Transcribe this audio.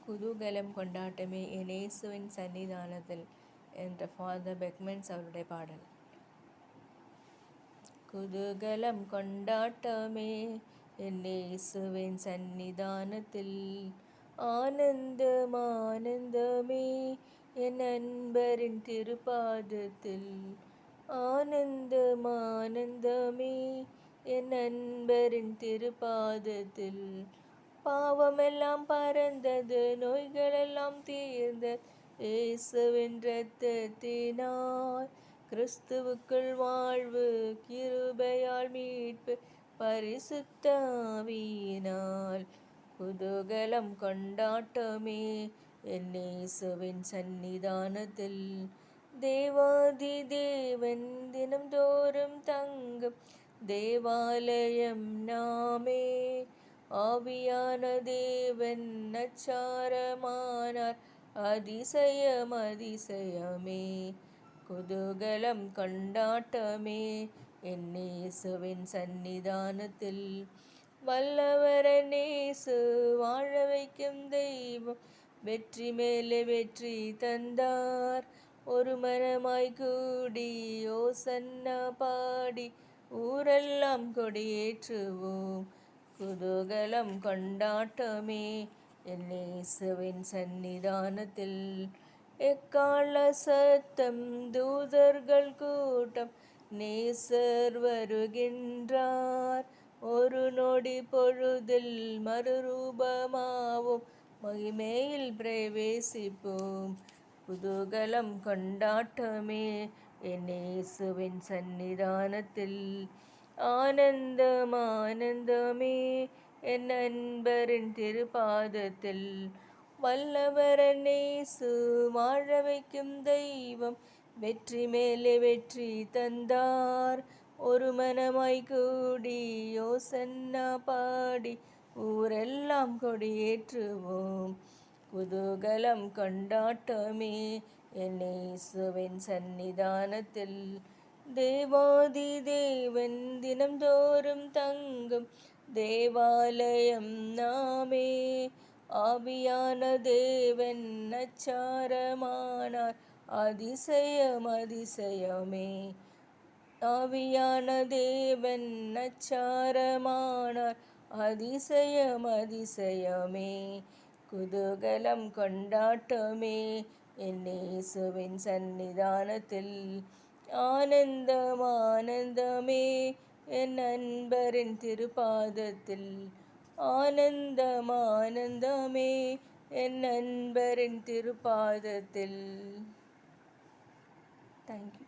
குதூகலம் கொண்டாட்டமே என் இயேசுவின் சன்னிதானத்தில் என்ற ஃபாதர் பெக்மென்ஸ் அவருடைய பாடல். குதூகலம் கொண்டாட்டமே என் இயேசுவின் சன்னிதானத்தில், ஆனந்தம் ஆனந்தமே என் நண்பரின் திருப்பாதத்தில், ஆனந்தம் ஆனந்தமே என் நண்பரின் திருப்பாதத்தில். பாவமெல்லாம் பறந்தது, நோய்களெல்லாம் தீர்ந்தது இயேசுவின் இரத்தத்தினால். கிறிஸ்துவுக்குள் வாழ்வு, கிருபையால் மீட்பு, பரிசுத்த ஆவியினால். குதூகலம் கொண்டாட்டமே என் இயேசுவின் சன்னிதானத்தில், தேவாதி தேவன் தினம்தோறும் தங்கும் தேவாலயம் நாமே. ஆவியான தேவன் அச்சாரமானார், அதிசயம் அதிசயமே. குதூகலம் கொண்டாட்டமே என் இயேசுவின் சன்னிதானத்தில், வல்லவரன் இயேசு வாழ வைக்கும் தெய்வம், வெற்றி மேலே வெற்றி தந்தார். ஒரு மனமாய் கூடி ஓசன்னா பாடி, ஊரெல்லாம் கொடியேற்றுவோம். குதூகலம் கொண்டாட்டமே என் இயேசுவின் சன்னிதானத்தில், எக்காள சத்தம், தூதர்கள் கூட்டம், நேசர் வருகின்றார். ஒரு நொடி பொழுதில் மறுரூபமாவோம், மகிமையில் பிரவேசிப்போம். குதூகலம் கொண்டாட்டமே என் இயேசுவின் சன்னிதானத்தில், ஆனந்தம் ஆனந்தமே என் நண்பரின் திருப்பாதத்தில், வல்லவரன் இயேசு வாழ வைக்கும் தெய்வம், வெற்றி மேலே வெற்றி தந்தார். ஒரு மனமாய் கூடி ஓசன்னா பாடி, ஊரெல்லாம் கொடியேற்றுவோம். குதூகலம் கொண்டாட்டமே என் இயேசுவின் சன்னிதானத்தில், தேவாதி தேவன் தினம்தோறும் தங்கும் தேவாலயம் நாமே. ஆவியான தேவன் அச்சாரமானார், அதிசயம் அதிசயமே. ஆவியான தேவன் அச்சாரமானார், அதிசயம் அதிசயமே. குதூகலம் கொண்டாட்டமே என் இயேசுவின் சன்னிதானத்தில், ஆனந்தம் ஆனந்தமே என் நண்பரின் திருப்பாதத்தில், ஆனந்தம் ஆனந்தமே என் நண்பரின் திருப்பாதத்தில். தேங்க்யூ.